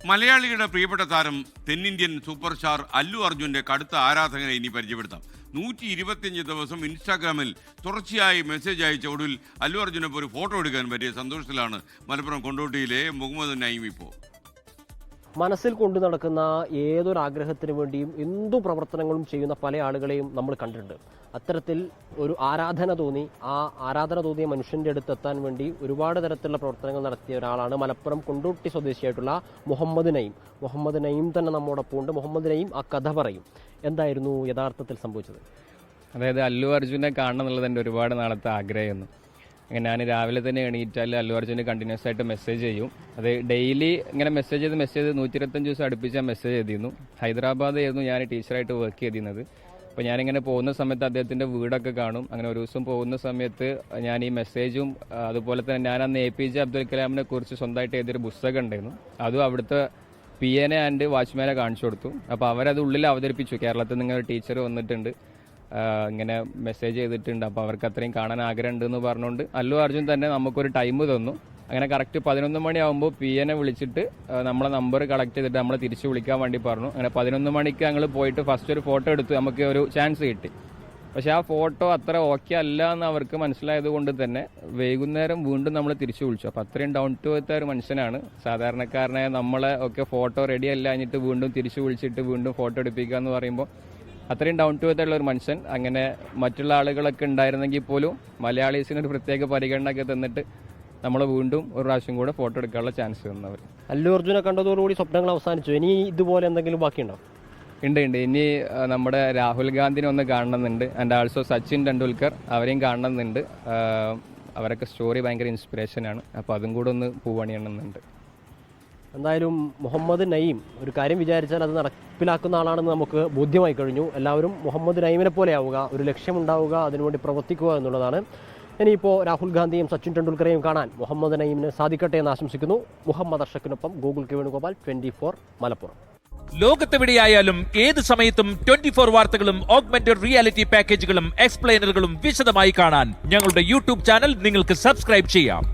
മലയാളിയുടെ പ്രിയപ്പെട്ട താരം തെന്നിന്ത്യൻ സൂപ്പർ സ്റ്റാർ അല്ലു അർജുന്റെ കടുത്ത ആരാധകനെ ഇനി പരിചയപ്പെടുത്താം. 125 ദിവസം ഇൻസ്റ്റാഗ്രാമിൽ തുടർച്ചയായി മെസ്സേജ് അയച്ച ഒടുവിൽ അല്ലു അർജുനൊപ്പം ഒരു ഫോട്ടോ എടുക്കാൻ പറ്റിയ സന്തോഷത്തിലാണ് മലപ്പുറം കൊണ്ടോട്ടിയിലെ മുഹമ്മദ് നഈം. ഇപ്പോൾ മനസ്സിൽ കൊണ്ടു നടക്കുന്ന ഏതൊരു ആഗ്രഹത്തിന് വേണ്ടിയും എന്തു പ്രവർത്തനങ്ങളും ചെയ്യുന്ന പല ആളുകളെയും നമ്മൾ കണ്ടിട്ടുണ്ട്. അത്തരത്തിൽ ഒരു ആരാധന തോന്നിയ മനുഷ്യന്റെ അടുത്ത് എത്താൻ വേണ്ടി ഒരുപാട് തരത്തിലുള്ള പ്രവർത്തനങ്ങൾ നടത്തിയ ഒരാളാണ് മലപ്പുറം കൊണ്ടോട്ടി സ്വദേശിയായിട്ടുള്ള മുഹമ്മദ് നഈം. മുഹമ്മദ് നഈം തന്നെ നമ്മോടൊപ്പം ഉണ്ട്. മുഹമ്മദ് നഈം ആ കഥ പറയും. എന്തായിരുന്നു യഥാർത്ഥത്തിൽ സംഭവിച്ചത്? അതായത് അല്ലു അർജുനെ കാണണം എന്നുള്ളത് എൻ്റെ ഒരുപാട് നാളത്തെ ആഗ്രഹമായിരുന്നു. ഞാൻ രാവിലെ തന്നെ എണീറ്റാൽ അല്ലു അർജുന് കണ്ടിന്യൂസ് ആയിട്ട് മെസ്സേജ് ചെയ്യും. അത് ഡെയിലി ഇങ്ങനെ മെസ്സേജ് ചെയ്ത് 125 ദിവസം അടുപ്പിച്ച് മെസ്സേജ് ചെയ്തിരുന്നു. ഹൈദരാബാദ് ആയിരുന്നു ഞാൻ ടീച്ചറായിട്ട് വർക്ക് ചെയ്തിരുന്നത്. അപ്പോൾ ഞാനിങ്ങനെ പോകുന്ന സമയത്ത് അദ്ദേഹത്തിൻ്റെ വീടൊക്കെ കാണും. അങ്ങനെ ഒരു ദിവസം പോകുന്ന സമയത്ത് ഞാൻ ഈ മെസ്സേജും അതുപോലെ തന്നെ ഞാൻ അന്ന് APJ അബ്ദുൽ കലാമിനെ കുറിച്ച് സ്വന്തമായിട്ട് എഴുതിയൊരു പുസ്തകം ഉണ്ടായിരുന്നു. അതും അവിടുത്തെ PA ആൻഡ് വാച്ച്മാനെ കാണിച്ചു കൊടുത്തു. അപ്പോൾ അവരത് ഉള്ളിൽ അവതരിപ്പിച്ചു. കേരളത്തിൽ നിന്ന് ഒരു ടീച്ചർ വന്നിട്ടുണ്ട്, ഇങ്ങനെ മെസ്സേജ് ചെയ്തിട്ടുണ്ട്, അപ്പോൾ അവർക്ക് അത്രയും കാണാൻ ആഗ്രഹം ഉണ്ടെന്ന് പറഞ്ഞുകൊണ്ട് അല്ലു അർജുൻ തന്നെ നമുക്കൊരു ടൈം തന്നു. അങ്ങനെ കറക്റ്റ് 11 മണിയാകുമ്പോൾ PA വിളിച്ചിട്ട് നമ്മളെ നമ്പർ കളക്ട് ചെയ്തിട്ട് നമ്മളെ തിരിച്ച് വിളിക്കാൻ വേണ്ടി പറഞ്ഞു. അങ്ങനെ 11 മണിക്ക് ഞങ്ങൾ പോയിട്ട് ഫസ്റ്റ് ഒരു ഫോട്ടോ എടുത്ത് നമുക്ക് ഒരു ചാൻസ് കിട്ടി. പക്ഷെ ആ ഫോട്ടോ അത്ര ഓക്കെ അല്ല എന്ന് അവർക്ക് മനസ്സിലായത് കൊണ്ട് തന്നെ വൈകുന്നേരം വീണ്ടും നമ്മൾ തിരിച്ചു വിളിച്ചു. അപ്പോൾ അത്രയും ഡൗൺ ടു എർത്ത് ഒരു മനുഷ്യനാണ്. സാധാരണക്കാരനായ നമ്മളെ ഒക്കെ ഫോട്ടോ റെഡി അല്ല കഴിഞ്ഞിട്ട് വീണ്ടും തിരിച്ചു വിളിച്ചിട്ട് വീണ്ടും ഫോട്ടോ എടുപ്പിക്കുക എന്ന് പറയുമ്പോൾ അത്രയും ഡൗൺ ടു എർത്ത് ഉള്ള ഒരു മനുഷ്യൻ. അങ്ങനെ മറ്റുള്ള ആളുകളൊക്കെ ഉണ്ടായിരുന്നെങ്കിൽ പോലും മലയാളീസിന് ഒരു പ്രത്യേക പരിഗണനയൊക്കെ തന്നിട്ട് നമ്മൾ വീണ്ടും ഒരു പ്രാവശ്യം കൂടെ ഫോട്ടോ എടുക്കാനുള്ള ചാൻസ് തന്നവർ. അല്ലു അർജുനെ കണ്ടതോടുകൂടി സ്വപ്നങ്ങൾ അവസാനിച്ചു. ഇനി ഇതുപോലെ എന്തെങ്കിലും ബാക്കിയുണ്ടോ? ഉണ്ട്. ഇനി നമ്മുടെ രാഹുൽ ഗാന്ധിനെ ഒന്ന് കാണണമെന്നുണ്ട്. ആൻഡ് ആൾസോ സച്ചിൻ ടെണ്ടുൽക്കർ, അവരെയും കാണണമെന്നുണ്ട്. അവരൊക്കെ സ്റ്റോറി ഭയങ്കര ഇൻസ്പിറേഷനാണ്. അപ്പോൾ അതും കൂടെ ഒന്ന് പൂവണിയണമെന്നുണ്ട്. എന്തായാലും മുഹമ്മദ് നഈം ഒരു കാര്യം വിചാരിച്ചാൽ അത് നടപ്പിലാക്കുന്ന ആളാണെന്ന് നമുക്ക് ബോധ്യമായി കഴിഞ്ഞു. എല്ലാവരും മുഹമ്മദ് നഈമിനെ പോലെ ആവുക, ഒരു ലക്ഷ്യമുണ്ടാവുക, അതിനുവേണ്ടി പ്രവർത്തിക്കുക എന്നുള്ളതാണ്. ഇനിയിപ്പോൾ രാഹുൽ ഗാന്ധിയും സച്ചിൻ ടെണ്ടുൽക്കറെയും കാണാൻ മുഹമ്മദ് നഈമിന് സാധിക്കട്ടെ എന്ന് ആശംസിക്കുന്നു. മുഹമ്മദ് അർഷക്കിനൊപ്പം ഗൂഗിൾ കെ വേണുഗോപാൽ, 24 മലപ്പുറം. ലോകത്തെവിടെയായാലും ഏത് സമയത്തും 24 വാർത്തകളും ഓഗ്മെന്റഡ് റിയാലിറ്റി പാക്കേജുകളും എക്സ്പ്ലെയിനറുകളും വിശദമായി കാണാൻ ഞങ്ങളുടെ യൂട്യൂബ് ചാനൽ നിങ്ങൾക്ക് സബ്സ്ക്രൈബ് ചെയ്യാം.